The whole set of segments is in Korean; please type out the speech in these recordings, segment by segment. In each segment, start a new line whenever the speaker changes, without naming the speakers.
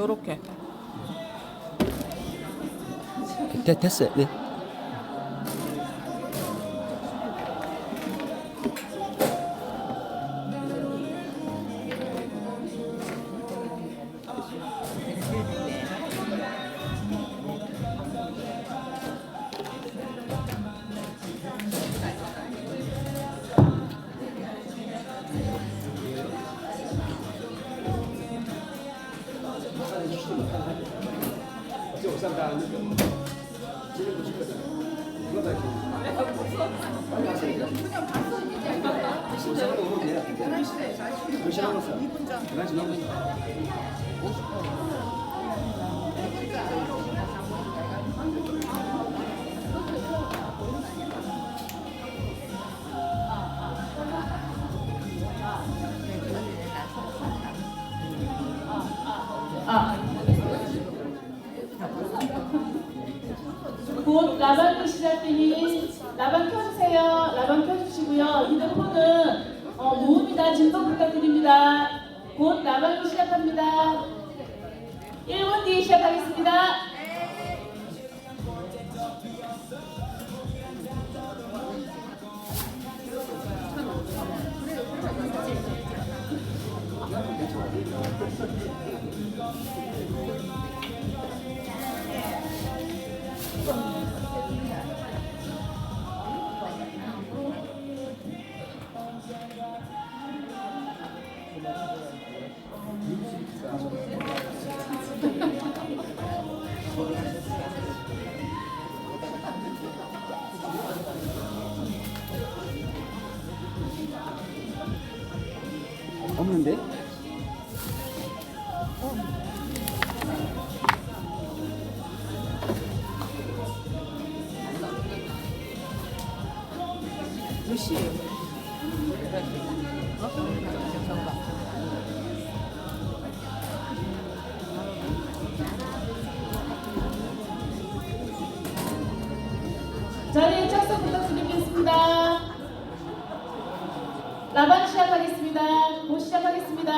요렇게.
됐어요. 네.
곧 라방도 시작되니 라방 켜주세요. 라방 켜주시고요. 휴대폰은 무음이나 진동 부탁드립니다. 곧 라방도 시작합니다. 1분 뒤에 시작하겠습니다.
없는데?
몇 시에요?
자리에 착석 부탁드리겠습니다. 라방 시작하겠습니다. 곧 시작하겠습니다.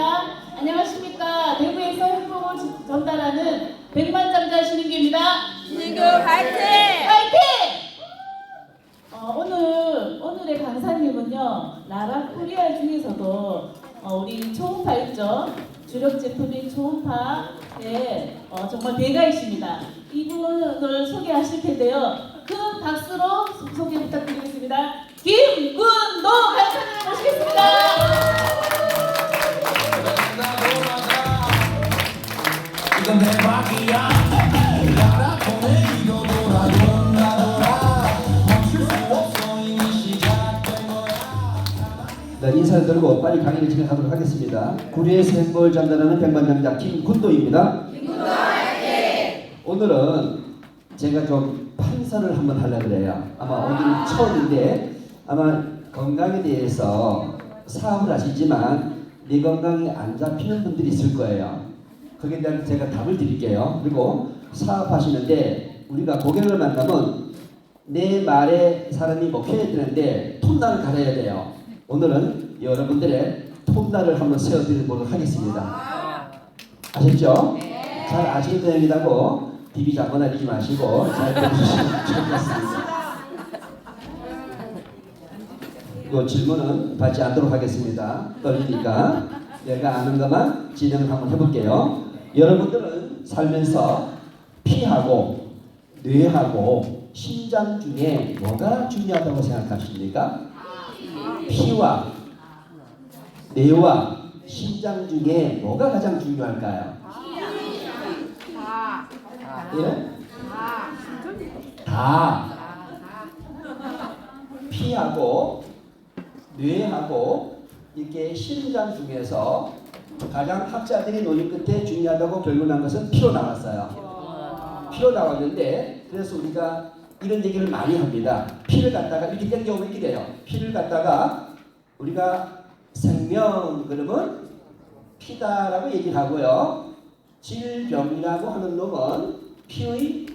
안녕하십니까. 대구에서 행복을 전달하는 백만장자 신인규입니다.
신인규 화이팅!
파이팅! 오늘의 강사님은요, 라라 코리아 중에서도 우리 초음파 있죠? 주력 제품인 초음파의 정말 대가이십니다. 이분을 소개하실 텐데요. 큰 박수로 소개 부탁드리겠습니다. 김군도 강사님을 모시겠습니다.
이건 대박이야. 나라 보내 이거 돌아 멈출 수 없어 이미 시작된 거야.
네, 인사를 드리고 빨리 강의를 진행하도록 하겠습니다. 구리에서 행복을 전달하는 백만장자 김군도입니다. 오늘은 제가 좀 판서를 한번 하려고 그래요. 아마 오늘 처음인데 아마 건강에 대해서 사업을 하시지만 내 건강이 안 잡히는 분들이 있을 거예요. 거기에 대한 제가 답을 드릴게요. 그리고 사업하시는데 우리가 고객을 만나면 내 말에 사람이 먹혀야 되는데 톱날을 갈아야 돼요. 오늘은 여러분들의 톱날을 한번 세워드리도록 하겠습니다. 아셨죠? 잘 아시는 내용이라고 TV 잡고 다니지 마시고 잘 들어주시면 좋겠습니다. 그 질문은 받지 않도록 하겠습니다. 떨리니까 내가 아는 것만 진행을 한번 해볼게요. 여러분들은 살면서 피하고 뇌하고 심장 중에 뭐가 중요하다고 생각하십니까? 피와 뇌와 심장 중에 뭐가 가장 중요할까요? 예? 다. 피하고 뇌하고 이렇게 심장 중에서 가장 학자들이 논의 끝에 중요하다고 결론난 것은 피로 나왔어요. 피로 나왔는데 그래서 우리가 이런 얘기를 많이 합니다. 피를 갖다가 이렇게 땡겨오면 이렇게 돼요. 피를 갖다가 우리가 생명 그러면 피다라고 얘기를 하고요. 질병이라고 하는 놈은 피의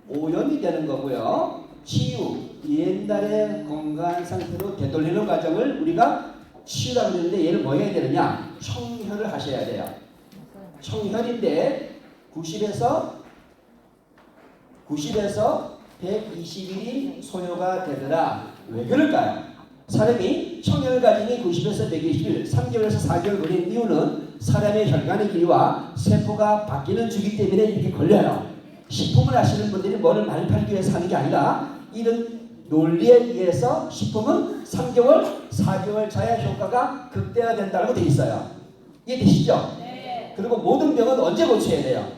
오염이 되는 거고요. 치유, 옛날의 건강한 상태로 되돌리는 과정을 우리가 치유라고 하는데 얘를 뭐 해야 되느냐? 청혈을 하셔야 돼요. 청혈인데 90에서 120일이 소요가 되더라. 왜 그럴까요? 사람이 청혈 과정이 90에서 120일, 3개월에서 4개월 걸리는 이유는 사람의 혈관의 길이와 세포가 바뀌는 주기 때문에 이렇게 걸려요. 식품을 하시는 분들이 뭐를 많이 팔기 위해서 하는 게 아니라 이런 논리에 의해서 식품은 3개월, 4개월 자야 효과가 극대화된다고 되어 있어요. 이해되시죠? 네. 그리고 모든 병은 언제 고쳐야 돼요?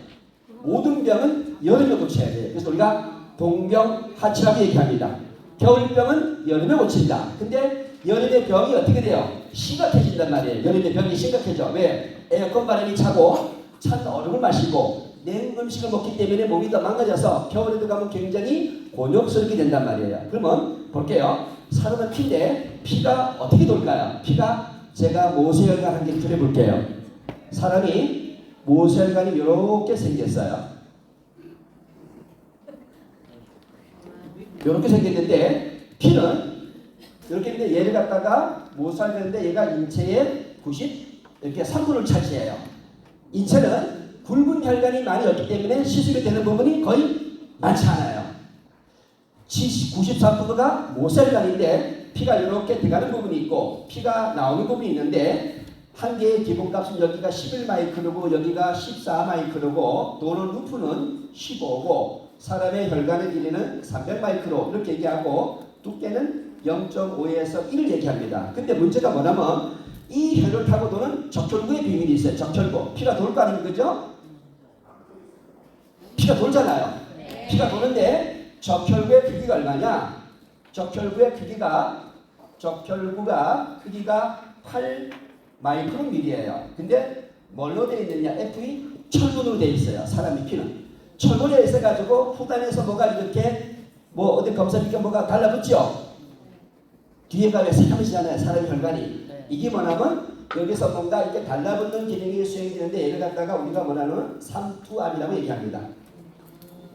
모든 병은 여름에 고쳐야 돼요. 그래서 우리가 동병하치라고 얘기합니다. 겨울병은 여름에 고친다. 근데 여름에 병이 어떻게 돼요? 심각해진단 말이에요. 여름에 병이 심각해져. 왜? 에어컨 바람이 차고 찬 얼음을 마시고 냉 음식을 먹기 때문에 몸이 더 망가져서 겨울에 들어가면 굉장히 곤욕스럽게 된단 말이에요. 그러면 볼게요. 사람은 피인데 피가 어떻게 돌까요? 피가 제가 모세혈관 한 개 그려볼게요. 사람이 모세혈관이 이렇게 생겼어요. 이렇게 생겼는데 피는 이렇게 있는데 얘를 갖다가 모세혈관인데 얘가 인체의 이렇게 3분을 차지해요. 인체는 굵은 혈관이 많이 없기 때문에 시술이 되는 부분이 거의 많지 않아요. 93%가 모세혈관인데 피가 이렇게 들어가는 부분이 있고 피가 나오는 부분이 있는데 한 개의 기본값은 여기가 11마이크로고 여기가 14마이크로고 도는 루프는 15고 사람의 혈관의 길이는 300마이크로 이렇게 얘기하고 두께는 0.5에서 1 얘기합니다. 근데 문제가 뭐냐면 이 혈을 타고 도는 적혈구의 비밀이 있어요. 적혈구. 피가 돌 거 아니에요. 그죠? 피가 돌잖아요. 피가 도는데 적혈구의 크기가 얼마냐? 적혈구가 크기가 8마이크로밀이에요. 근데 뭘로 되어 있느냐? FE 철분으로 되어 있어요. 사람의 피는. 철분에 있어가지고 후단에서 뭐가 이렇게 뭐 어디 검사니까 뭐가 달라붙죠? 뒤에가 왜 새까매지잖아요. 사람의 혈관이. 이게 뭐냐면 여기서 뭔가 이렇게 달라붙는 기능이 수행되는데 얘를 갖다가 우리가 뭐냐면 삼투압이라고 얘기합니다.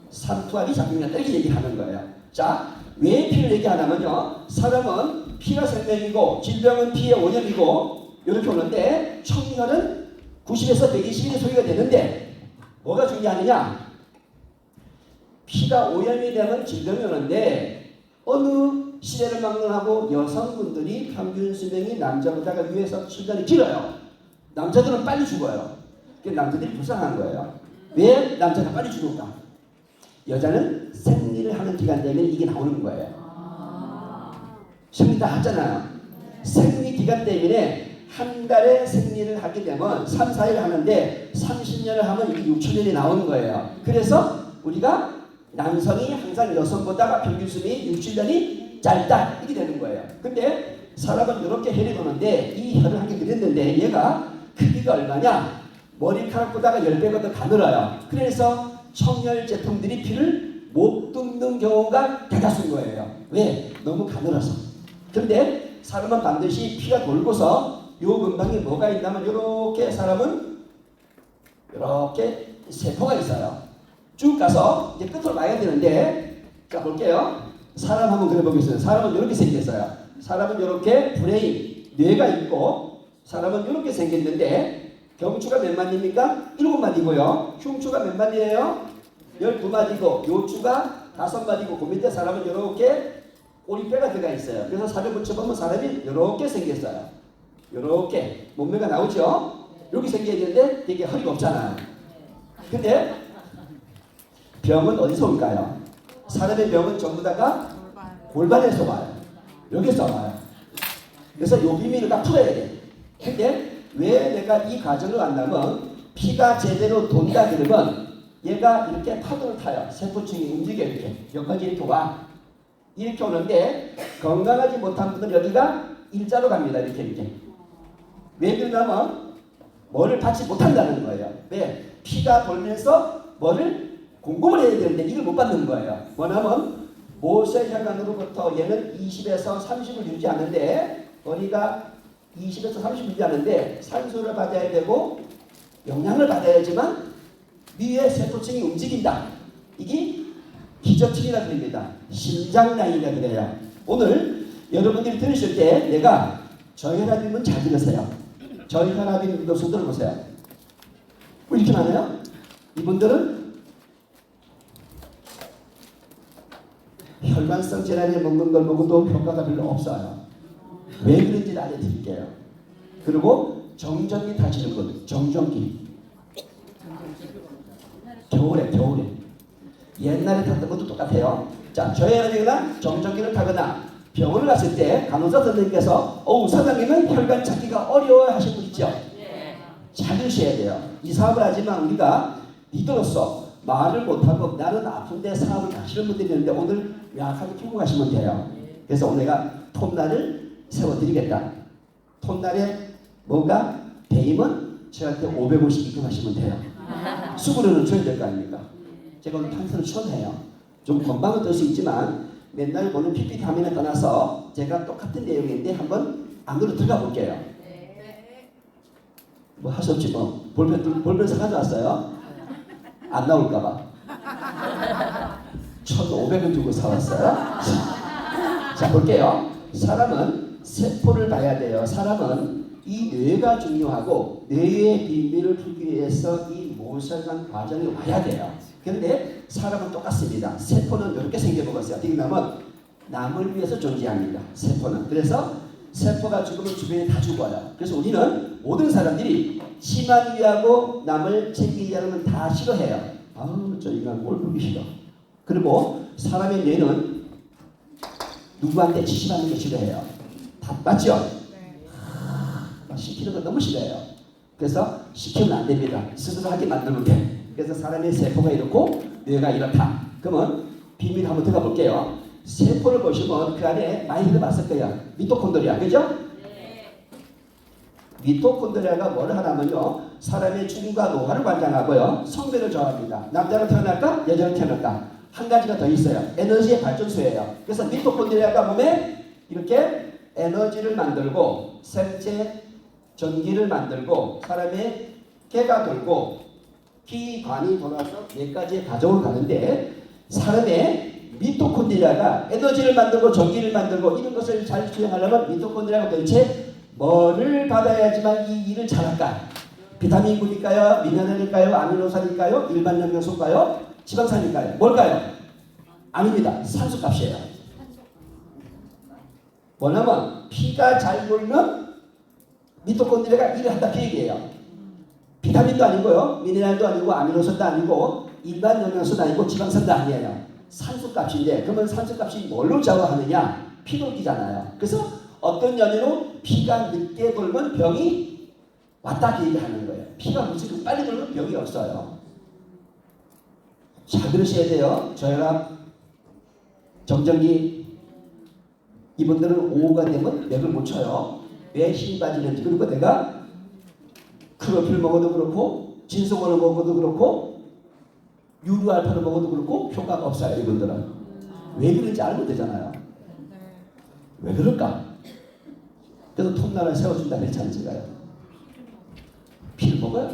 삼투압이 작용한다 이렇게 얘기하는 거예요. 자, 왜 피를 얘기하냐면요. 사람은 피가 생명이고 질병은 피의 오염이고 이렇게 오는데 청혈은 90에서 120일이 소요가 되는데 뭐가 중요하느냐? 피가 오염이 되면 질병이 오는데 어느 시대를 막론하고 여성분들이 평균 수명이 남자보다가 위에서 7년이 길어요. 남자들은 빨리 죽어요. 남자들이 불쌍한 거예요. 왜 남자가 빨리 죽을까? 여자는 생리를 하는 기간 되면 이게 나오는 거예요. 생리 다 하잖아요. 생리 기간 때문에 한 달에 생리를 하게 되면 3, 4일 하는데 30년을 하면 이게 6, 7년이 나오는 거예요. 그래서 우리가 남성이 항상 여성보다 평균 수명이 6, 7년이 짧다 이렇게 되는 거예요. 근데 사람은 이렇게 혈이 도는데 이 혈을 한 개 그렸는데 얘가 크기가 얼마냐? 머리카락보다가 10배가 더 가늘어요. 그래서 청혈 제품들이 피를 못 뚫는 경우가 대다수인 거예요. 왜? 너무 가늘어서. 근데 사람은 반드시 피가 돌고서 요 근방에 뭐가 있냐면 이렇게 사람은 이렇게 세포가 있어요. 쭉 가서 이제 끝으로 와야 되는데 자 볼게요. 사람 한번 그려보겠습니다. 사람은 이렇게 생겼어요. 사람은 이렇게 브레인, 뇌가 있고 사람은 이렇게 생겼는데 경추가 몇 마디입니까? 7마디고요. 흉추가 몇 마디예요? 12마디고 요추가 5마디고 그 밑에 사람은 이렇게 꼬리뼈가 들어가 있어요. 그래서 살을 붙여보면 사람이 이렇게 생겼어요. 이렇게 몸매가 나오죠? 이렇게 생겨야 되는데 되게 허리가 없잖아요. 근데 병은 어디서 올까요? 사람의 병은 전부 다가 골반에서 와요. 여기서 와요. 그래서 요 비밀을 다 풀어야 돼. 근데 왜 내가 이 과정을 한다면 피가 제대로 돈다 그러면 얘가 이렇게 파도를 타요. 세포층이 움직여 이렇게. 여기까지 이렇게 와. 이렇게 오는데 건강하지 못한 분들은 여기가 일자로 갑니다. 이렇게. 왜 그러냐면 뭐를 받지 못한다는 거예요. 왜? 피가 돌면서 뭐를 공급을 해야 되는데 이걸 못 받는 거예요. 뭐냐면 모세혈관으로부터 얘는 20에서 30을 유지하는데 머리가 20에서 30을 유지하는데 산소를 받아야 되고 영양을 받아야지만 위에 세포층이 움직인다. 이게 기저층이라 그럽니다. 심장라인이라 그래요. 오늘 여러분들이 들으실 때 내가 저혈압이면 잘 들으세요. 저혈압인 분들 손 들어보세요. 왜 이렇게 많아요? 이분들은 혈관성 질환에 먹는 걸 먹어도 효과가 별로 없어요. 왜 그런지 알려드릴게요. 그리고 정전기 타시는 분, 정전기. 겨울에 옛날에 탔던 것도 똑같아요. 자, 저희가 정전기를 타거나 병원을 갔을 때 간호사 선생님께서 사장님은 혈관 찾기가 어려워 하신 분 있죠? 잘 들으셔야 돼요. 이 사업을 하지만 우리가 리더로서 말을 못하고 나는 아픈데 사업을 하시는 분들이 있는데 오늘 약하게 키우고 가시면 돼요. 그래서 오늘 내가 톱날을 세워드리겠다. 톱날에 뭔가 배임은 저한테 500원씩 입금하시면 돼요. 수고료는 줘야 될 거 아닙니까? 제가 오늘 판서를 처음해요. 좀 건방은 뜰 수 있지만 맨날 보는 PPT 화면에 떠나서 제가 똑같은 내용인데 한번 안으로 들어가 볼게요. 뭐 할 수 없지 뭐. 볼펜 사가져 왔어요. 안 나올까봐. 1,500원 주고 사왔어요. 자, 볼게요. 사람은 세포를 봐야 돼요. 사람은 이 뇌가 중요하고 뇌의 비밀을 풀기 위해서 이 모세관 과정에 와야 돼요. 그런데 사람은 똑같습니다. 세포는 이렇게 생겨먹었어요. 어떻게 보면 남을 위해서 존재합니다. 세포는. 그래서 세포가 죽으면 주변에 다 죽어요. 그래서 우리는 모든 사람들이 치만 위하고 남을 챙기지 않으면 다 싫어해요. 아우 저 인간 꼴 보기 싫어. 그리고 사람의 뇌는 누구한테 지시받는 게 싫어해요. 다 맞죠? 시키는 건 너무 싫어해요. 그래서 시키면 안 됩니다. 스스로 하게 만들면 돼. 그래서 사람의 세포가 이렇고 뇌가 이렇다. 그러면 비밀 한번 들어가 볼게요. 세포를 보시면 그 안에 많이 들어봤을 거예요. 미토콘드리아, 그죠? 미토콘드리아가 뭘 하냐면요, 사람의 죽음과 노화를 관장하고요, 성별을 정합니다. 남자로 태어날까, 여자로 태어날까. 한 가지가 더 있어요. 에너지의 발전소예요. 그래서 미토콘드리아가 몸에 이렇게 에너지를 만들고 생체 전기를 만들고 사람의 개가 돌고 기관이 돌아서 몇 가지의 과정을 가는데 사람의 미토콘드리아가 에너지를 만들고 전기를 만들고 이런 것을 잘 수행하려면 미토콘드리아가 도대체 뭐를 받아야지만 이 일을 잘할까? 비타민군일까요? 미네랄일까요? 아미노산일까요? 일반 영양소일까요? 지방산일까요? 뭘까요? 아닙니다. 산소값이에요. 뭐냐면 피가 잘 돌면 미토콘드리아가 일을 한다 그 얘기예요. 비타민도 아니고요, 미네랄도 아니고 아미노산도 아니고 일반 영양소도 아니고 지방산도 아니에요. 산소값인데 그러면 산소값이 뭘로 좌우하느냐? 피돌기잖아요. 그래서 어떤 연유로 피가 늦게 돌면 병이 왔다 그 얘기하는 거예요. 피가 무슨 빨리 돌면 병이 없어요. 잘 들으셔야 돼요. 저혈압, 정전기 이분들은 오후가 되면 맥을 못 쳐요. 왜 힘이 빠지는지. 그리고 내가 크로필 먹어도 그렇고 진소곤을 먹어도 그렇고 유루알파를 먹어도 그렇고 효과가 없어요. 이분들은 왜 그런지 알면 되잖아요. 왜 그럴까? 그래서 톱날을 세워준다 그랬잖아요. 제가요. 피를 먹어요?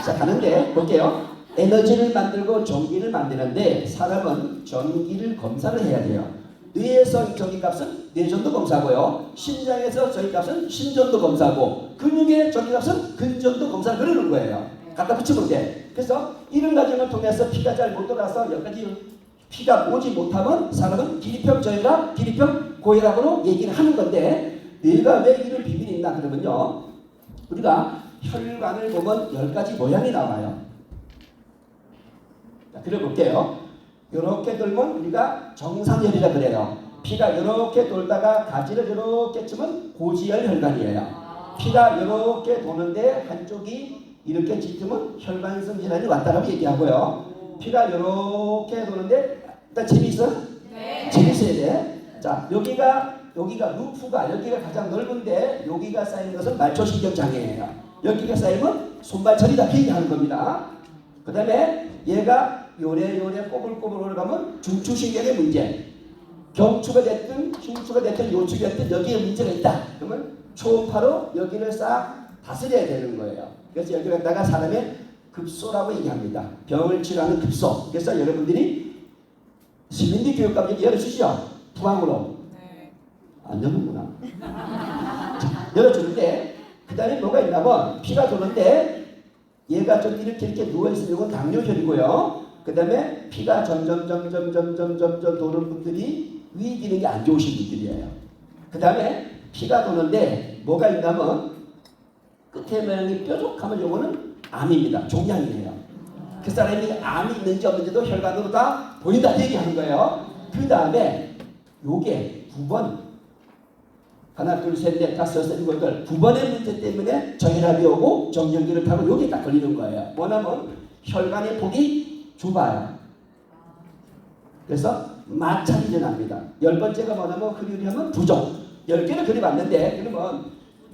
자, 가는데 볼게요. 에너지를 만들고 전기를 만드는데 사람은 전기를 검사를 해야 돼요. 뇌에서 전기값은 뇌전도 검사고요. 심장에서 전기값은 심전도 검사고 근육의 전기값은 근전도 검사를 그러는 거예요. 갖다 붙이면 돼. 그래서 이런 과정을 통해서 피가 잘 못 돌아서 여기까지 피가 오지 못하면 사람은 기립형 저혈압, 기립형 고혈압으로 얘기를 하는 건데 뇌가 왜 이런 비밀이 있나 그러면요. 우리가 혈관을 보면 10가지 모양이 나와요. 자, 그려볼게요. 이렇게 돌면 우리가 정상혈이라 그래요. 피가 이렇게 돌다가 가지를 이렇게 치면 고지혈 혈관이에요. 피가 이렇게 도는데 한쪽이 이렇게 짙으면 혈관성 질환이 왔다라고 얘기하고요. 피가 이렇게 도는데 일단 재미있어? 네. 재밌어야 돼. 자, 여기가 루프가 여기가 가장 넓은데 여기가 쌓이는 것은 말초신경 장애예요. 여기가 쌓이면 손발처리다 그 얘기하는 겁니다. 그 다음에 얘가 요래 꼬불꼬불 올라가면 중추신경의 문제. 경추가 됐든 흉추가 됐든 요추가 됐든 여기에 문제가 있다. 그러면 초음파로 여기를 싹 다스려야 되는 거예요. 그래서 여기 갖다가 사람의 급소라고 얘기합니다. 병을 치료하는 급소. 그래서 여러분들이 시민대 교육감님 열어주시죠. 부항으로. 안 여는구나. 열어주는데 그 다음에 뭐가 있냐면 피가 도는데 얘가 좀 이렇게 누워있으면 이건 당뇨혈이고요. 그 다음에 피가 점점 도는 분들이 위 기능이 안 좋으신 분들이에요. 그 다음에 피가 도는데 뭐가 있냐면 끝에 모양이 뾰족하면 요거는 암입니다. 종양이에요. 그 사람이 암이 있는지 없는지도 혈관으로 다 보인다 얘기하는 거예요. 그 다음에 요게 9번 하나 둘셋넷 다섯 여섯 일곱 여덟 9번의 문제 때문에 저혈압이 오고 정전기를 타고 여기 딱 걸리는 거예요. 뭐냐면 혈관의 폭이 좁아요. 그래서 마찰이 일어납니다. 10번째가 뭐냐면 흡입하면 부종. 10개를 그려봤는데 그러면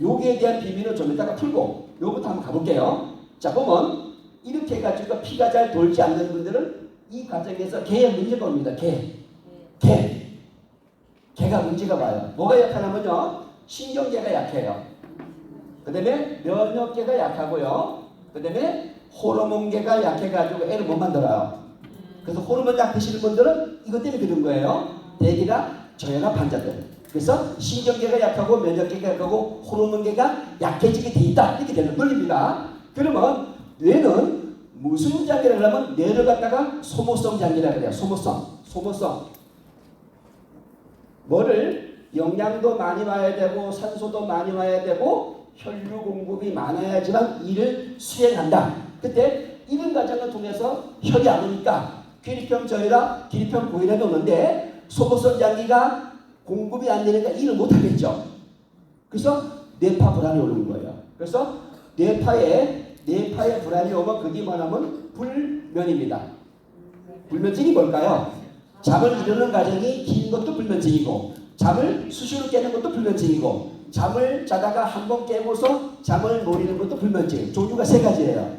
여기에 대한 비밀은 좀 이따가 풀고 요부터 한번 가볼게요. 자 보면 이렇게 해가지고 피가 잘 돌지 않는 분들은 이 과정에서 개의 문제가 옵니다. 개가 문제가 와요. 뭐가 약하냐면요 신경계가 약해요. 그 다음에 면역계가 약하고요. 그 다음에 호르몬계가 약해가지고 애를 못 만들어요. 그래서 호르몬 약 드시는 분들은 이것 때문에 그런 거예요. 대개가 저혈압 환자들. 그래서 신경계가 약하고 면역계가 약하고 호르몬계가 약해지게 돼 있다. 이렇게 되는 논리입니다. 그러면 뇌는 무슨 장기라고 하면 뇌를 갖다가 소모성 장기라고 그래요. 소모성. 뭐를 영양도 많이 와야 되고 산소도 많이 와야 되고 혈류 공급이 많아야지만 일을 수행한다. 그때 이런 과정을 통해서 혈이 안 오니까 기립형 저혈압, 기립형 고혈압이 오는데 소모성 장기가 공급이 안 되니까 일을 못 하겠죠. 그래서 뇌파 불안이 오는 거예요. 그래서 뇌파에 불안이 오면 그게 뭐냐면 불면입니다. 불면증이 뭘까요? 잠을 이루는 과정이 긴 것도 불면증이고 잠을 수시로 깨는 것도 불면증이고 잠을 자다가 한 번 깨고서 잠을 못 이루는 것도 불면증. 종류가 3가지예요.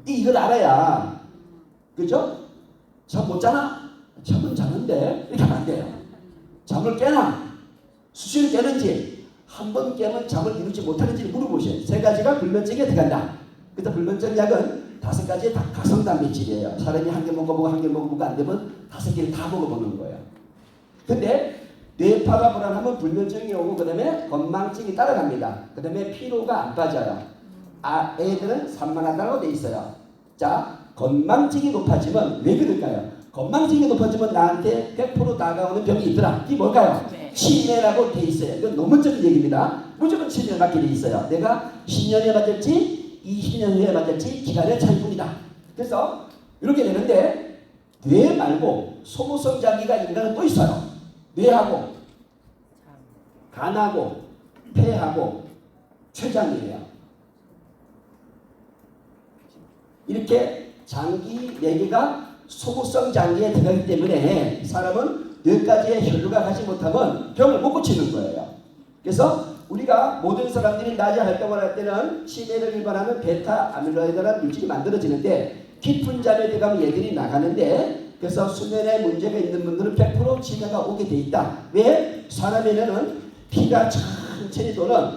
이걸 알아야 그죠? 잠 못 자나? 잠은 자는데 이렇게 하면 안 돼요. 잠을 깨나? 수시로 깨는지 한 번 깨면 잠을 이루지 못하는지 물어보세요. 3가지가 불면증에 들어간다. 그래서 불면증 약은 5가지의 가성단백질이에요. 사람이 한 개 먹어보고 한 개 먹어보고 안 되면 5개를 다 먹어보는 거예요. 근데 뇌파가 불안하면 불면증이 오고 그 다음에 건망증이 따라갑니다. 그 다음에 피로가 안 빠져요. 애들은 산만하다고 돼 있어요. 자, 건망증이 높아지면 왜 그럴까요? 건망증이 높아지면 나한테 100% 다가오는 병이 있더라. 이게 뭘까요? 치매라고 돼 있어요. 이건 논문적인 얘기입니다. 무조건 치매를 맞게 돼 있어요. 내가 10년에 맞을지 20년 후에 맞을지 기간의 차이뿐이다. 그래서 이렇게 되는데 뇌 말고 소모성 장기가 인간은 또 있어요. 뇌하고 간하고 폐하고 췌장이에요. 이렇게 장기 4개가 소모성 장기에 들어가기 때문에 사람은 뇌까지의 혈류가 가지 못하면 병을 못 고치는 거예요. 그래서 우리가 모든 사람들이 낮에 활동을 할 때는 치매를 유발하는 베타 아밀로이드라는 물질이 만들어지는데 깊은 잠에 들어가면 얘들이 나가는데 그래서 수면에 문제가 있는 분들은 100% 치매가 오게 돼 있다. 왜? 사람에는 피가 천천히 도는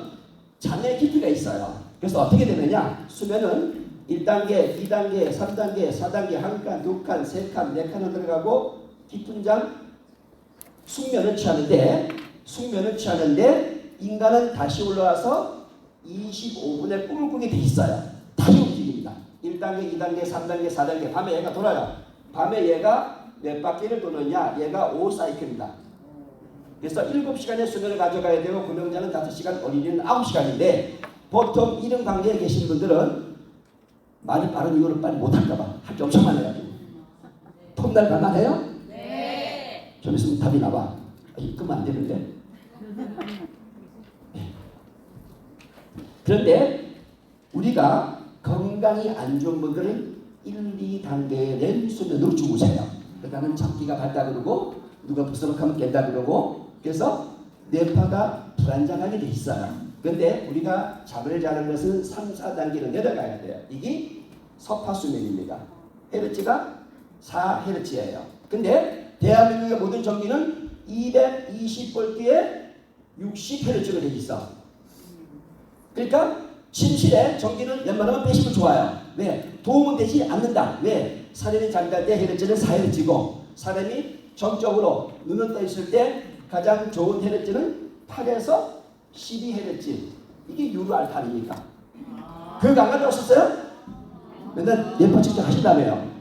잠의 깊이가 있어요. 그래서 어떻게 되느냐? 수면은 1단계, 2단계, 3단계, 4단계, 1칸, 2칸, 3칸, 4칸으로 들어가고 깊은 잠 숙면을 취하는데 인간은 다시 올라와서 25분에 꿈을 꾸게 돼 있어요. 다시 움직입니다. 1단계, 2단계, 3단계, 4단계 밤에 얘가 돌아요. 밤에 얘가 몇 바퀴를 도느냐? 얘가 5사이클입니다. 그래서 7시간의 수면을 가져가야 되고 구명자는 5시간, 어린이는 9시간인데 보통 이런 관계에 계신 분들은 말이 빠른 이유를 빨리 못할까봐 할 게 엄청 많아가지고 톱날 갈만해요?
네.
좀 있으면 답이 나와. 끄면 안 되는데. 그런데 우리가 건강이 안 좋은 분들은 1, 2단계의 렘 수면으로 주무세요. 그러니까는 잡기가 밝다 그러고 누가 부스럭하면 깬다 그러고 그래서 뇌파가 불안정하게 돼 있어요. 그런데 우리가 잠을 자는 것은 3, 4단계로 내려가야 돼요. 이게 서파수면입니다. 헤르츠가 4헤르츠예요. 근데 대한민국의 모든 전기는 220V에 60Hz로 되어 있어. 그러니까 침실에 전기는 웬만하면 빼시면 좋아요. 왜? 도움은 되지 않는다. 왜? 사람이 잠잘 때 헤르츠는 4헤르츠고 사람이 정적으로 눈을 떠 있을 때 가장 좋은 헤르츠는 8에서 12Hz. 이게 유루알파 아닙니까? 교육 안 갔다 오셨어요? 맨날 예포 측정 하신다며요.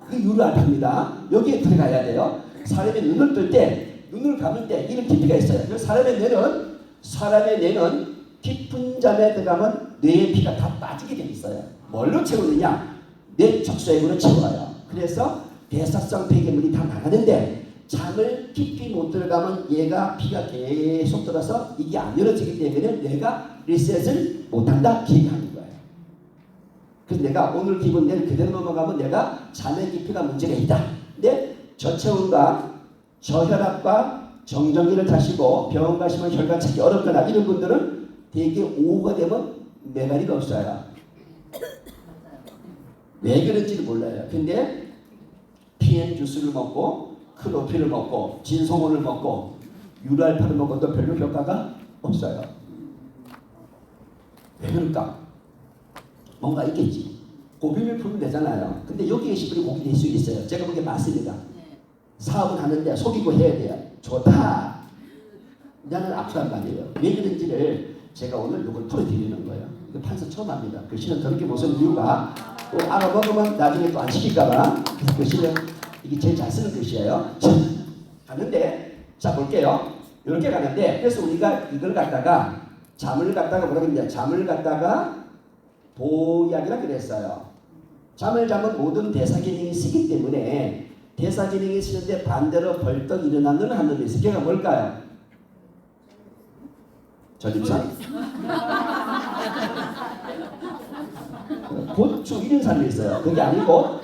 그게 유루알파입니다. 여기에 들어가야 돼요. 사람이 눈을 뜰 때, 눈을 감을 때 이런 깊이가 있어요. 그래서 사람의 뇌는 깊은 잠에 들어가면 뇌의 피가 다 빠지게 돼 있어요. 뭘로 채우느냐? 뇌 척수액으로 채워요. 그래서 대사성 폐기물이 다 나가는데 잠을 깊이 못 들어가면 얘가 피가 계속 들어서 이게 안 열어지기 때문에 뇌가 리셋을 못한다 기억하는 거예요. 그래서 내가 오늘 기분 내일 그대로 넘어가면 내가 잠의 깊이가 문제가 있다. 근데 저체온과 저혈압과 정전기를 타시고 병원 가시면 혈관 찾기 어렵거나 이런 분들은 되게 오후가 되면 메가리가 없어요. 왜 그런지를 몰라요. 근데 피엔 주스를 먹고 크로피를 먹고 진소몬을 먹고 유랄파를 먹어도 별로 효과가 없어요. 왜 그럴까? 뭔가 있겠지. 고비를 풀면 되잖아요. 근데 여기 계신 분이 고비 될 수 있어요. 제가 보기에 맞습니다. 사업은 하는데 속이고 해야 돼요. 좋다. 나는 아프단 말이에요. 왜 그런지를 제가 오늘 이걸 풀어드리는 거예요. 이거 판서 처음 합니다. 글씨는 저렇게 보는 이유가 또 알아먹으면 나중에 또 안 시킬까봐. 그래서 글씨는 이게 제일 잘 쓰는 글씨예요. 가는데 자 볼게요. 이렇게 가는데 그래서 우리가 이걸 갖다가 잠을 갖다가 뭐라고 했냐? 잠을 갖다가 보약이라 그랬어요. 잠을 자면 모든 대사 기능이 쓰기 때문에 대사 기능이 쓰는데 반대로 벌떡 일어나는 한 놈이 있어요. 걔가 뭘까요? 전립선? 고추 이런 사람이 있어요. 그게 아니고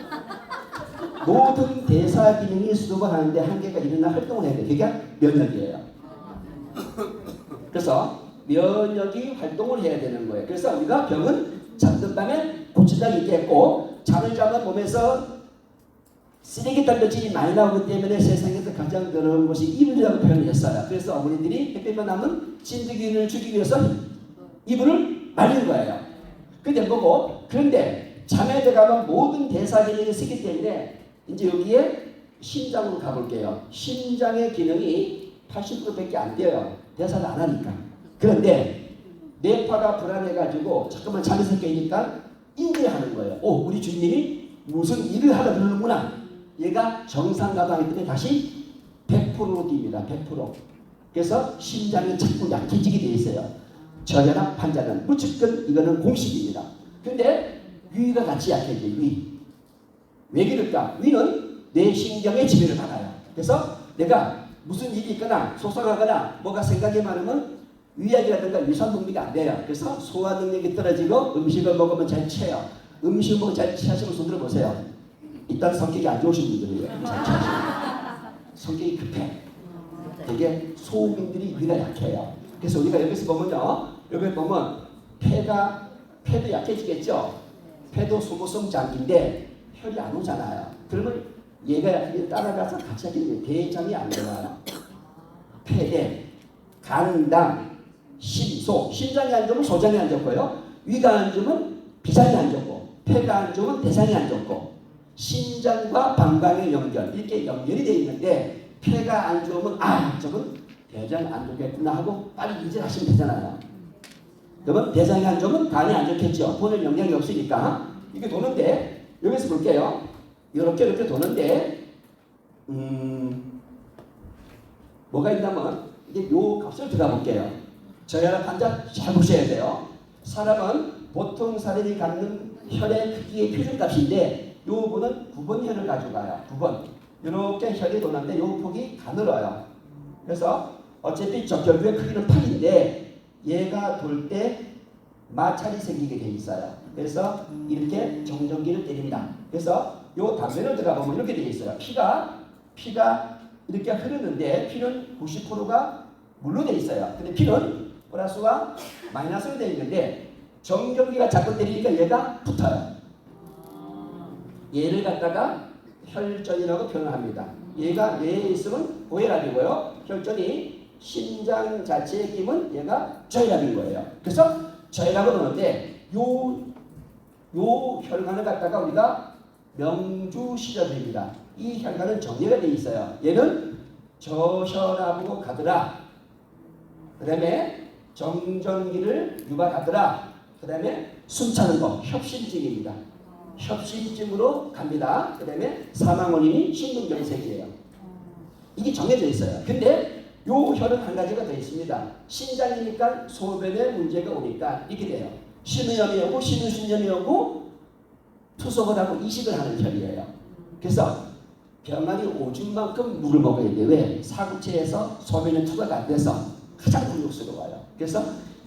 모든 대사 기능이 수도가 하는데 한계가 일어나 활동을 해야 돼요. 그게 면역이에요. 그래서 면역이 활동을 해야 되는 거예요. 그래서 우리가 병은 잠든 밤에 고추장이 있겠고 잠을 자면 몸에서 쓰레기 단백질이 많이 나오기 때문에 세상에서 가장 더러운 것이 이불이라고 표현을 했어요. 그래서 어머니들이 햇빛만 나면 진드기를 죽이기 위해서 이불을 말리는 거예요. 근데 뭐고? 그런데 잠에 들어가면 모든 대사 기능이 쓰기 때문에 이제 여기에 심장으로 가볼게요. 심장의 기능이 80%밖에 안 돼요. 대사를 안 하니까. 그런데 뇌파가 불안해가지고 잠깐만 잠에서 깨니까 인지하는 거예요. 오, 우리 주인님이 무슨 일을 하다 그러는구나. 얘가 정상 가방에 뜨면 다시 100%로 뜁니다. 100%. 그래서 심장이 자꾸 약해지게 돼 있어요. 저혈압 환자는 무조건 이거는 공식입니다. 근데 위가 같이 약해져요. 위. 왜 그럴까? 위는 뇌신경의 지배를 받아요. 그래서 내가 무슨 일이 있거나 속상하거나 뭐가 생각이 많으면 위약이라든가 위산 분비가 안 돼요. 그래서 소화 능력이 떨어지고 음식을 먹으면 잘 체요. 음식을 먹으면 잘 체하시면 손 들어보세요. 일단 성격이 안 좋으신 분들이에요. 잘 체하시면. 성격이 급해. 되게 소민들이 위가 약해요. 그래서 우리가 여기서 보면요. 여기 보면 폐도 약해지겠죠. 폐도 소모성 장기인데 혈이 안 오잖아요. 그러면 얘가 약하게 따라가서 같이 하게 되면 대장이 안 들어가요. 폐에 간당, 심소, 심장이 안 좋으면 소장이 안 좋고요. 위가 안 좋으면 비장이 안 좋고 폐가 안 좋으면 대장이 안 좋고 심장과 방광의 연결 이렇게 연결이 되어 있는데 폐가 안 좋으면 저건 대장 안 좋겠구나 하고 빨리 인지하시면 되잖아요. 그러면 대장이 안 좋으면 간이 안 좋겠죠. 보낼 영향이 없으니까 이게 도는데 여기서 볼게요. 이렇게 도는데 뭐가 있냐면 이제 요 값을 들어가 볼게요. 저혈압 환자 잘 보셔야 돼요. 사람은 보통 사람이 갖는 혈의 크기의 표준값인데 요 부분은 9번 혈을 가져가요. 9번. 이렇게 혈이 도는데 요 폭이 가늘어요. 그래서 어차피 적혈구의 크기는 8인데 얘가 돌 때 마찰이 생기게 돼 있어요. 그래서 이렇게 정전기를 때립니다. 그래서 요 단면을 들어가 보면 이렇게 되어 있어요. 피가 이렇게 흐르는데 피는 90%가 물로 되어 있어요. 근데 피는 플러스와 마이너스로 되어 있는데 정전기가 자꾸 때리니까 얘가 붙어요. 얘를 갖다가 혈전이라고 표현합니다. 얘가 뇌에 있으면 고혈압이고요. 혈전이 심장 자체에 끼면 얘가 저혈압인 거예요. 그래서 저혈압을 하는데 요 혈관을 갖다가 우리가 명주시접입니다. 이 혈관은 정리가 되어 있어요. 얘는 저혈압으로 가더라. 그 다음에 정전기를 유발하더라. 그 다음에 숨차는 거 협심증입니다. 협심증으로 갑니다. 그 다음에 사망 원인이 심근경색이에요. 이게 정해져 있어요. 근데 요 혈은 한 가지가 더 있습니다. 신장이니까 소변에 문제가 오니까 이렇게 돼요. 신의염이 오고 신의순염이 오고 투석을 하고 이식을 하는 혈이에요. 그래서 병아리 오줌만큼 물을 먹어야 돼. 왜? 사구체에서 소변에 투과가 안 돼서 가장 곤욕스러워요. 그래서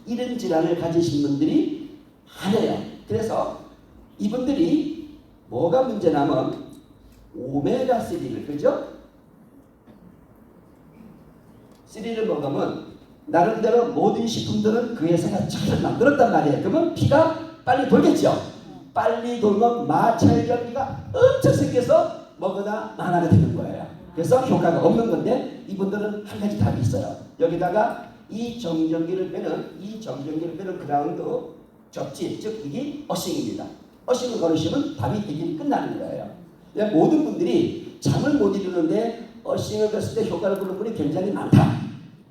이런 질환을 가지신 분들이 많아요. 그래서 이분들이 뭐가 문제냐면 오메가3를 그죠? 3를 먹으면 나름대로 모든 식품들은 그 회사가 잘 만들었단 말이에요. 그러면 피가 빨리 돌겠죠. 빨리 돌면 마찰결기가 엄청 생겨서 먹으나 만화가 되는 거예요. 그래서 효과가 없는 건데 이분들은 한 가지 답이 있어요. 여기다가 이 정전기를 빼는 그라운드 접지, 즉 이게 어싱입니다. 어싱을 걸으시면 답이 해결이 끝나는 거예요. 모든 분들이 잠을 못 이루는데 어싱을 갔을 때 효과를 보는 분이 굉장히 많다.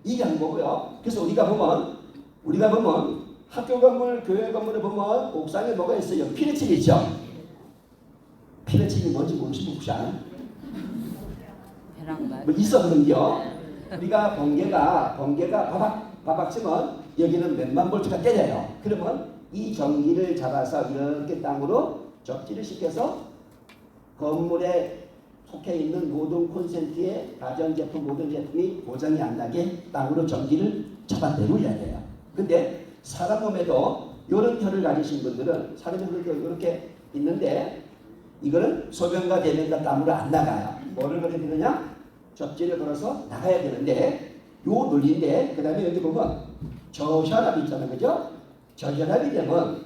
이게 한 거고요. 그래서 우리가 보면 학교 건물, 교회 건물을 보면 옥상에 뭐가 있어요? 피레침이 있죠. 피레침이 뭔지 모르시면 혹시 아나요? 뭐 있어 그런겨. 우리가 번개가 바박 치면 여기는 몇만 볼트가 때려요. 그러면 이 전기를 잡아서 이렇게 땅으로 접지를 시켜서 건물에 속해 있는 모든 콘센트의 가전제품 모든 제품이 고장이 안 나게 땅으로 전기를 잡아내려야 돼요. 근데 사람 몸에도 이런 혈을 가지신 분들은 사람 몸에도 이렇게 있는데 이거는 소변과 대변과 땀으로 안 나가요. 뭐를 그래야 되느냐? 접지를 걸어서 나가야 되는데 요 논리인데 그 다음에 여기 보면 저혈압이 있잖아요. 그죠? 저혈압이 되면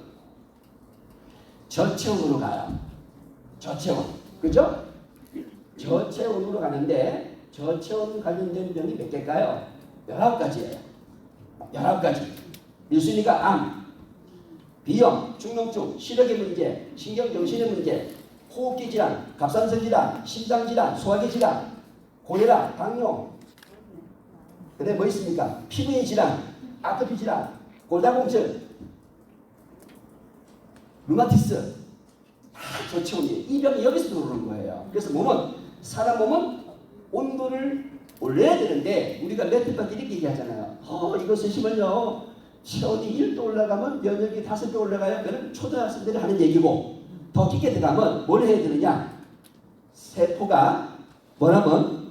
저체온으로 가요. 저체온. 그죠? 저체온으로 가는데 저체온 관련된 병이 몇 개일까요? 19가지예요. 19가지. 1순위가 암, 비염, 중농증, 시력의 문제, 신경정신의 문제, 호흡기 질환, 갑상선 질환, 심장 질환, 소화기 질환, 고혈압, 당뇨. 그다음에 뭐 있습니까? 피부의 질환, 아토피 질환, 골다공증, 루마티스. 다 저체온이에요. 이 병이 여기서 들어오는 거예요. 그래서 사람 몸은 온도를 올려야 되는데 우리가 몇백밖에 이렇게 얘기하잖아요. 이거 쓰시면요 체온이 1도 올라가면 면역이 5배 올라가요. 그는 초등학생들이 하는 얘기고 더 깊게 들어가면 뭘 해야 되느냐? 세포가 뭐라면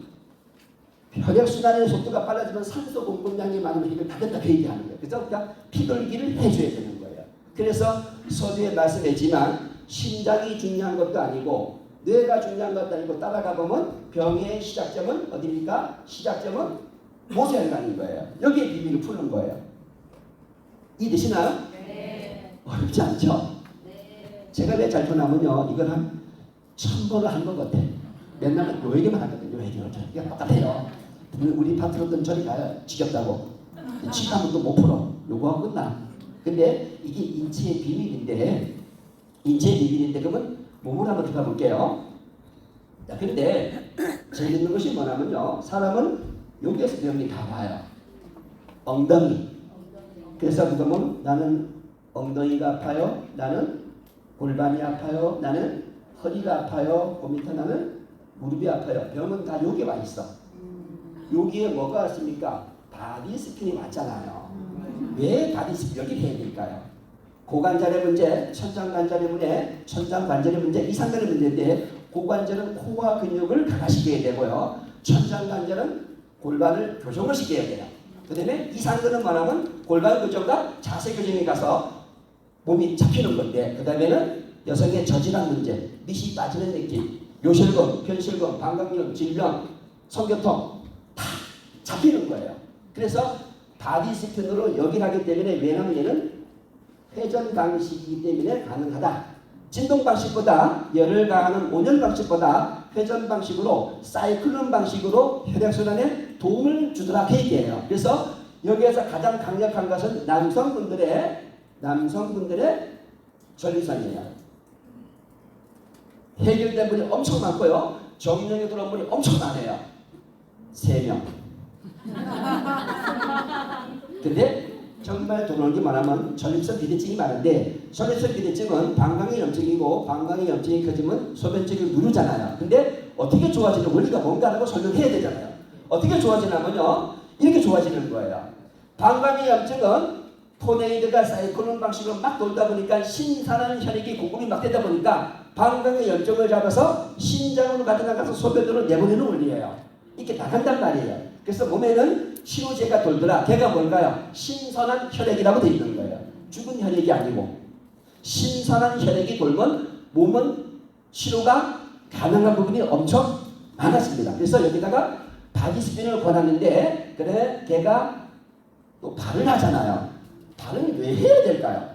혈액순환의 속도가 빨라지면 산소 공급량이 많으면 이걸 닫았다 그 얘기하는 거예요. 그래서 그러니까 피돌기를 해줘야 되는 거예요. 그래서 서두에 말씀했지만 신장이 중요한 것도 아니고 뇌가 중요한 것도 아니고 따라가 보면 병의 시작점은 어디입니까? 시작점은 모세혈관인 거예요. 여기에 비밀을 푸는 거예요. 이해되시나요? 네. 어렵지 않죠? 네. 제가 왜 잘 푸냐면요. 이걸 한 1000번을 한 것 같아. 맨날 요 얘기만 하거든요. 요 얘기만. 이게 똑같아요. 우리 파트너들은 저리 가요. 지겹다고. 지가면 또 못 풀어. 요거하고 끝나. 근데 이게 인체의 비밀인데 그러면 몸을 한번 들어가 볼게요. 자, 근데 재밌는 것이 뭐냐면요. 사람은 여기에서 병이 다 와요. 엉덩이. 그래서 그러면 나는 엉덩이가 아파요. 나는 골반이 아파요. 나는 허리가 아파요. 그 밑에 나는 무릎이 아파요. 병은 다 여기에 와 있어. 여기에 뭐가 왔습니까? 바디 스킨이 왔잖아요. 왜 바디 스킨 여기 해야 될까요? 고관절의 문제, 천장관절의 문제, 천장관절의 문제, 이상관의 문제인데 고관절은 코와 근육을 강화시켜야 되고요. 천장관절은 골반을 교정을 시켜야 돼요. 그 다음에 이상근은 뭐냐면 골반 교정과 자세 교정에 가서 몸이 잡히는 건데 그 다음에는 여성의 저질환 문제, 밑이 빠지는 느낌, 요실금, 편실금, 방광염, 질병, 성교통 다 잡히는 거예요. 그래서 바디 스킨으로 여기를 하기 때문에 왜냐면 얘는 회전 방식이기 때문에 가능하다. 진동 방식보다 열을 가하는 온열 방식보다 회전 방식으로 사이클론 방식으로 혈액순환에 도움을 주더라 그 얘기예요. 그래서 여기에서 가장 강력한 것은 남성분들의 전립선이에요. 해결된 분이 엄청 많고요. 정령에 들어온 분이 엄청 많아요. 3명. 근데 정말 들어오는 게 뭐냐면 전립선 비대증이 많은데 전립선 비대증은 방광의 염증이고 방광의 염증이 커지면 소변증을 누르잖아요. 근데 어떻게 좋아지는 원리가 뭔가라고 설명해야 되잖아요. 어떻게 좋아지냐면요. 이렇게 좋아지는 거예요. 방광의 염증은 토네이드가 사이클론 방식으로 막 돌다 보니까 신선한 혈액이 공급이 막 되다 보니까 방광의 염증을 잡아서 신장으로 가져나가서 소변으로 내보내는 원리예요. 이렇게 나간단 말이에요. 그래서 몸에는 치료제가 돌더라. 걔가 뭘까요? 신선한 혈액이라고 되어 있는 거예요. 죽은 혈액이 아니고 신선한 혈액이 돌면 몸은 치료가 가능한 부분이 엄청 많았습니다. 그래서 여기다가 바디스핀을 권하는데 그래 걔가 또 발을 하잖아요. 발은 왜 해야 될까요?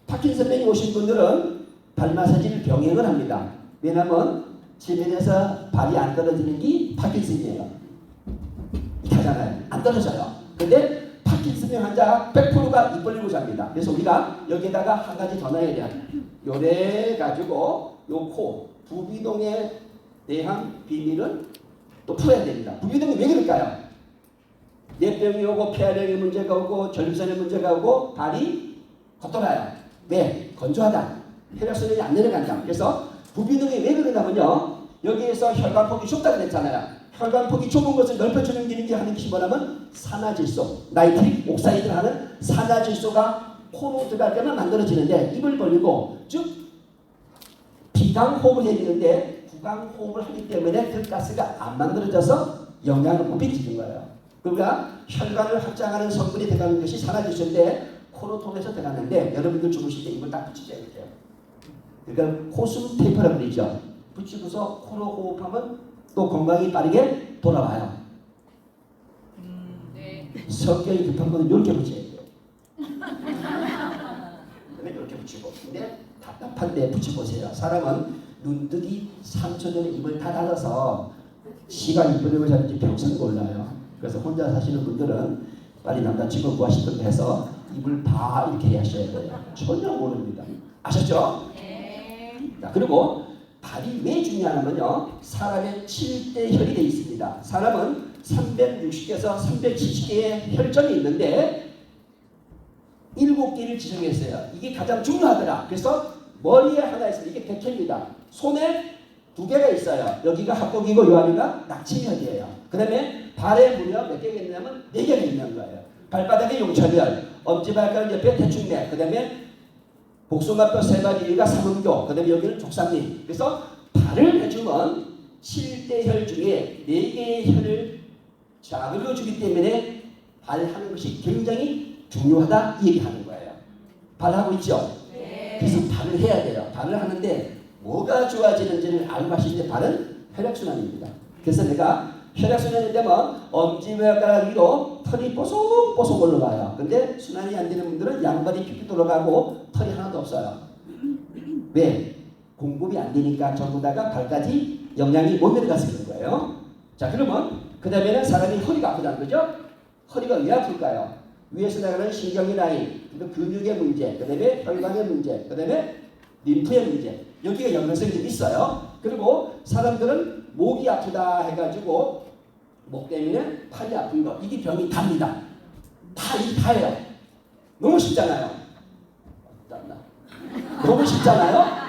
파킨슨병이 오신 분들은 발 마사지를 병행을 합니다. 왜냐하면 지면에서 발이 안 떨어지는 게 파킨슨이에요. 이렇게 하잖아요. 안 떨어져요. 근데 파킨슨병 환자 100%가 입 벌리고 잡니다. 그래서 우리가 여기다가 한 가지 더 넣어야 돼요. 요래 가지고 요 코 부비동에 대한 비밀은 또 풀어야 됩니다. 부비동이 왜 그럴까요? 뇌병이 오고 폐활량의 문제가 오고 전립선의 문제가 오고 발이 겉돌아요. 왜? 건조하다. 혈액순환이 안 내려간다. 그래서 부비동이 왜 그러냐면요. 여기에서 혈관폭이 좁다 그랬잖아요. 혈관폭이 좁은 것을 넓혀주는 기능이 하는 것이 뭐냐면 산화질소, 나이트릭 옥사이드를 하는 산화질소가 코로 들어갈 때만 만들어지는데 입을 벌리고 즉 비강호흡을 해야 되는데 구강호흡을 하기 때문에 그 가스가 안 만들어져서 영양을 못 미치는 거예요. 그러니까 혈관을 확장하는 성분이 들어가는 것이 산화질소인데 코로 통해서 들어가는데 여러분들 주무실 때 입을 딱 붙이셔야 돼요. 그러니까 호흡 테이프라고 그러죠. 붙이고서 코로 호흡하면 또 건강이 빠르게 돌아와요.
네.
성격이 급한 거는 이렇게 붙여야 돼요. 그다음에 이렇게 붙이고. 근데 답답한데 붙여보세요. 사람은 눈뜨기 3초 전에 입을 다 닫아서 시간이 끌리고 자는지 평생 몰라요. 그래서 혼자 사시는 분들은 빨리 남자친구 구하시든가 해서 입을 다 이렇게 하셔야 돼요. 전혀 모릅니다. 아셨죠?
네.
자, 그리고 발이 왜 중요하냐면요. 사람의 7대 혈이 되어 있습니다. 사람은 360개에서 370개의 혈전이 있는데 7개를 지정했어요. 이게 가장 중요하더라. 그래서 머리에 하나 있어요. 이게 백혈입니다. 손에 2개가 있어요. 여기가 합곡이고 요 안에가 낙치혈이에요. 그 다음에 발에 무려 몇 개가 있냐면 4개가 있는 거예요. 발바닥에 용천혈, 엄지발가락 옆에 대충맥, 그 다음에 복숭아뼈 3마디가 삼음교, 그 다음에 여기는 족삼리. 그래서 발을 해주면 7대 혈 중에 4개의 혈을 자극해주기 때문에 발하는 것이 굉장히 중요하다 이 얘기하는 거예요. 발하고 있죠?
네.
그래서 발을 해야 돼요. 발을 하는데 뭐가 좋아지는지를 알고 하시는데 발은 혈액순환입니다. 그래서 내가 혈액순환이 되면 엄지발가락 위로 털이 뽀송뽀송 올라가요. 근데 순환이 안 되는 분들은 양발이 픽픽 돌아가고 털이 하나도 없어요. 왜? 공급이 안 되니까 전부 다가 발까지 영양이 못 내려가서 그런 거예요. 자, 그러면 그 다음에는 사람이 허리가 아프다는 거죠? 허리가 왜 아플까요? 위에서 나가는 신경의 라인, 근육의 문제, 그 다음에 혈관의 문제, 그 다음에 림프의 문제. 여기가 연관성이 좀 있어요. 그리고 사람들은 목이 아프다 해가지고 목 때문에 팔이 아픈 거. 이게 병이 답니다. 이게 다예요. 너무 쉽잖아요. 너무 쉽잖아요.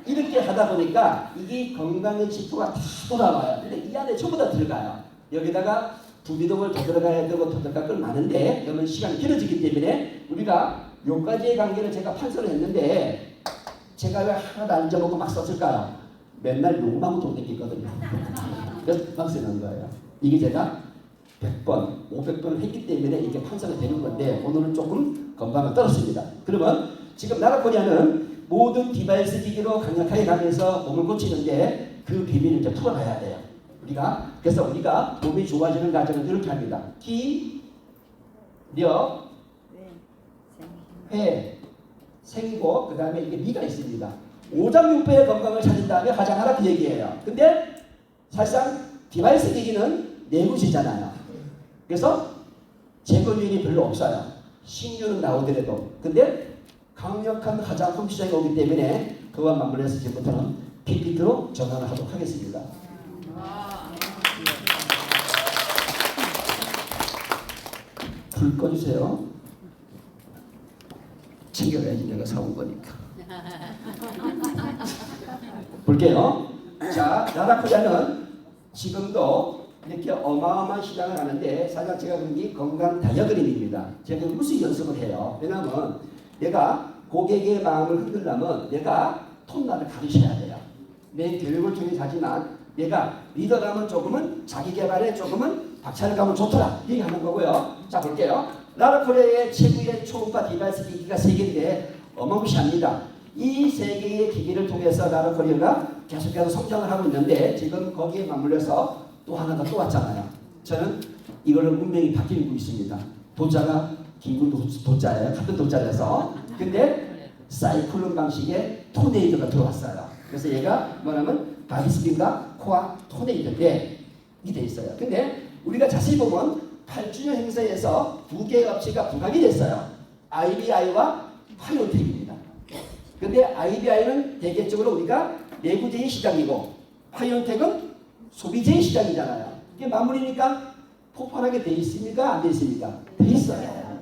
이렇게 하다 보니까 이게 건강의 지표가 다 돌아와요. 근데 이 안에 전부 다 들어가요. 여기다가 부비동을 더 들어가야 되고 더 들어갈 건 많은데 그러면 시간이 길어지기 때문에 우리가 요 가지의 관계를 제가 판서를 했는데 제가 왜 하나도 안 잊어먹고 막 썼을까요? 맨날 욕만 돌리거든요. 그래서 막 쓰는 거예요. 이게 제가 100번, 500번을 했기 때문에 이게 판서가 되는 건데 오늘은 조금 건방을 떨었습니다. 그러면 지금 나라코리아는 모든 디바이스 기기로 강력하게 가면서 몸을 고치는데 그 비밀을 이제 풀어가야 돼요. 그래서 우리가 몸이 좋아지는 과정을 이렇게 합니다. 기, 력, 회, 생고, 그 다음에 이게 미가 있습니다. 5장육부의 건강을 찾은 다음에 화장하라 그 얘기예요. 근데 사실상 디바이스 기기는 내구지잖아요. 그래서 제거율이 별로 없어요. 신규는 나오더라도. 근데 강력한 화장품 시장이 오기 때문에 그와 맞물려서 지금부터는 PPT로 전환을 하도록 하겠습니다. 불 꺼주세요. 챙겨가야지 내가 사온 거니까. 볼게요. 자, 나라 코리아는 지금도 이렇게 어마어마한 시장을 하는데 사실 제가 본 게 건강 다이어그램입니다. 제가 무슨 연습을 해요. 왜냐하면 내가 고객의 마음을 흔들려면 내가 톤나를 가르쳐야 돼요. 내 교육을 통해서 하지만 내가 리더라면 조금은 자기 개발에 조금은 박차를 가면 좋더라 얘기하는 거고요. 자 볼게요. 나라 코리아의 최고의 초음파 디바이스 기기가 3개인데 어마무시합니다. 이 3개의 기기를 통해서 나라 코리아가 계속해서 성장을 하고 있는데 지금 거기에 맞물려서 또 하나가 또 왔잖아요. 저는 이걸로 운명이 바뀌고 있습니다. 도자가 긴군 도자예요. 같은 도자라서. 근데 사이클론 방식의 토네이도가 들어왔어요. 그래서 얘가 뭐냐면 바디스핀과 코아 토네이도인데 이게 돼 있어요. 근데 우리가 자세히 보면 8주년 행사에서 두 개의 업체가 부각이 됐어요. IBI와 파이온텍입니다. 근데 IBI는 대개적으로 우리가 내구재의 시장이고 파이온텍은 소비재의 시장이잖아요. 이게 마무리니까 폭발하게 돼 있습니까? 안 돼 있습니까? 돼 있어요.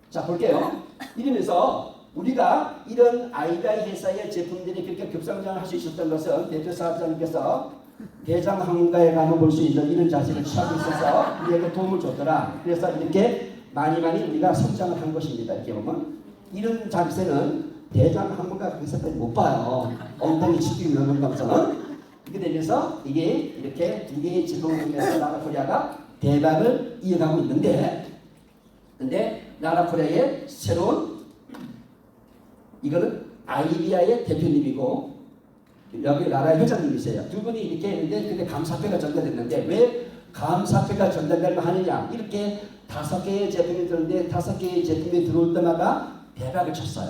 자 볼게요. 이러면서 우리가 이런 IBI 회사의 제품들이 그렇게 급성장을 할 수 있었던 것은 대표 사업자님께서 대장 항공가에 가면 볼 수 있는 이런 자세를 취하고 있어서 우리에게 도움을 줬더라. 그래서 이렇게 많이 우리가 성장을 한 것입니다. 이렇게 보면 이런 자세는 대장 항공가 회사까지 못 봐요. 엉덩이 치기 이런 감성은 이렇게 되면서 이게 이렇게 두 개의 제품을 통해서 나라 코리아가 대박을 이어가고 있는데 근데 나라 코리아의 새로운 이거는 IBI의 대표님이고 여기 나라의 회장님이세요. 두 분이 이렇게 했는데 근데 감사패가 전달됐는데 왜 감사패가 전달되면 하느냐 이렇게 5개의 제품이 들었는데 5개의 제품이 들어올 때마다 대박을 쳤어요.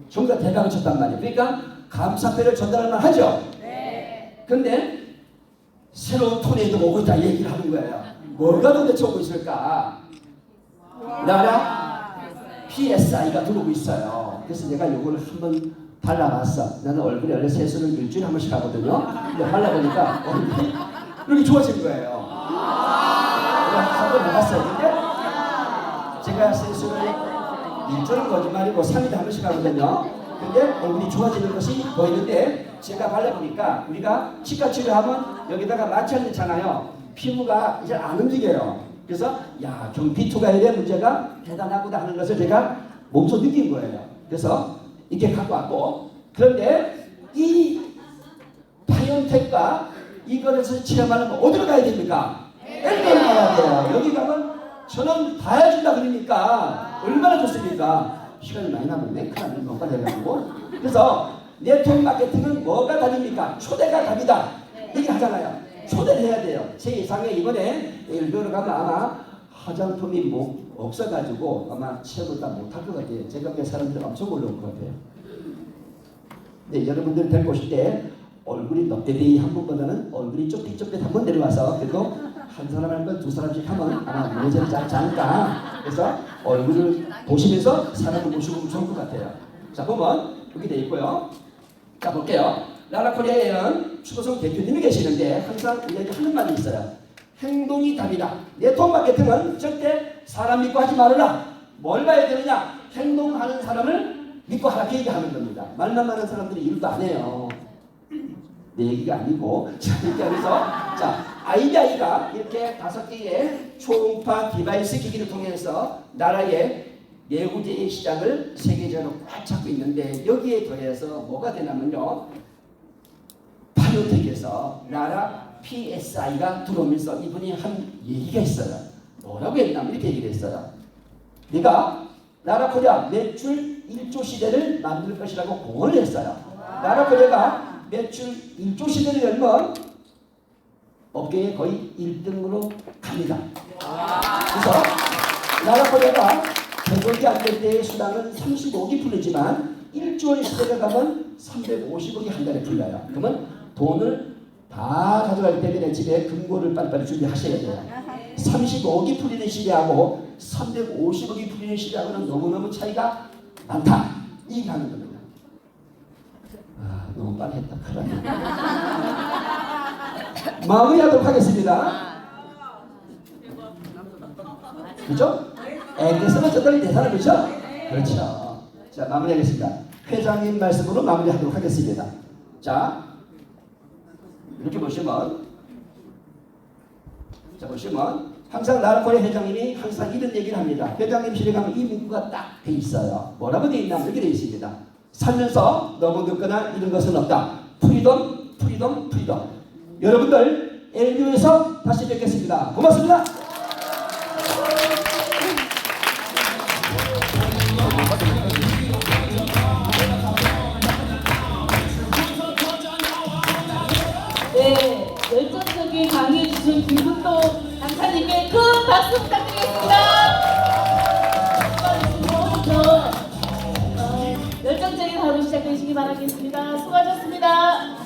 전부 다 대박을 쳤단 말이에요. 그러니까 감사패를 전달하면 하죠. 근데 새로운 토네이도가 오고 있다 얘기를 하는 거예요. 뭐가 도대체 오고 있을까? 나라 PSI가 들어오고 있어요. 그래서 내가 이걸 한번 발라봤어. 나는 얼굴에 원래 세수를 일주일에 한 번씩 하거든요. 근데 발라보니까 얼굴이 이렇게 좋아진 거예요. 내가 한번 해봤어요. 근데 제가 세수를 일주일은 거짓말이고 3일에 한 번씩 하거든요. 근데 얼굴이 좋아지는 것이 보이는데 제가 발라보니까 우리가 치과 치료하면 여기다가 마취를 넣잖아요. 피부가 이제 안 움직여요. 그래서 야 경피투과에 대한 문제가 대단하구나 하는 것을 제가 몸소 느낀 거예요. 그래서 이렇게 갖고 왔고 그런데 이 파이온텍과 이거에서 체험하려면 어디로 가야 됩니까? 엘리베이터로 가야 돼요. 여기 가면 저는 다 해준다 그러니까 얼마나 좋습니까? 시간이 많이 남았네. 큰일 뭔가 돼가지고. 그래서 네트워크 마케팅은 뭐가 답입니까? 초대가 답이다. 얘기 하잖아요. 초대를 해야 돼요. 제 예상에 이번에 일본으로 가면 아마 화장품이 뭐 없어가지고 아마 체험을 다 못할 것 같아요. 제가 그 사람들 엄청 올라올 것 같아요. 근데 여러분들 데리고 오실 때 얼굴이 넙대대이 한 분보다는 얼굴이 좁깃좁깃 한 번 내려와서 그래도 한 사람 할건 두 사람씩 하면 아마 문제를 잘 않을까. 그래서 얼굴을 보시면서 사람을 모시고 좋을 것 같아요. 자 보면 여기 돼 있고요. 자 볼게요. 나라 코리아에는 추고성 대표님이 계시는데 항상 우리에게 하는 말이 있어요. 행동이 답이다. 네트워크 마케팅은 절대 사람 믿고 하지 말아라. 뭘 봐야 되느냐? 행동하는 사람을 믿고 하라. 그 얘기하는 겁니다. 말만 많은 사람들이 일도 안 해요. 내 얘기가 아니고 자 이렇게 하면서 자 IBI가 이렇게 5개의 초음파 디바이스 기기를 통해서 나라의 내구재의 시장을 세계적으로 꽉 잡고 있는데 여기에 더해서 뭐가 되냐면요. 파이오텍에서 나라 PSI가 들어오면서 이분이 한 얘기가 있어요. 뭐라고 했냐면 이렇게 얘기를 했어요. 네가 나라 코리아 매출 1조 시대를 만들 것이라고 공언을 했어요. 나라 코리아가 매출 1조 시대를 열면 업계에 거의 1등으로 갑니다. 그래서 나라 코리아가 100억이 안 될 때의 수당은 35억이 풀리지만 1조 시대가 가면 350억이 한 달에 풀려요. 그러면 돈을 다 가져갈 때문에 집에 금고를 빨리빨리 준비하셔야 돼요. 35억이 풀리는 시대하고 350억이 풀리는 시대하고는 너무너무 차이가 많다. 이 얘기하는 겁니다. 아, 너무 빨리 했다. 큰일 났네. 마무리하도록 하겠습니다. 그죠? 앵글에서만 전달이 되잖아요. 그죠? 그렇죠. 자, 마무리하겠습니다. 회장님 말씀으로 마무리하도록 하겠습니다. 자, 이렇게 보시면, 자 보시면 항상 나라코리아 회장님이 항상 이런 얘기를 합니다. 회장님실에 가면 이 문구가 딱 돼 있어요. 뭐라고 돼 있냐면 이렇게 돼 있습니다. 살면서 너무 늦거나 이런 것은 없다. 프리덤, 프리덤, 프리덤. 여러분들 LU에서 다시 뵙겠습니다. 고맙습니다.
네, 열정적인 강의해 주신 김국도 강사님께 큰 박수 부탁드리겠습니다. 열정적인 하루 시작되시기 바라겠습니다. 수고하셨습니다.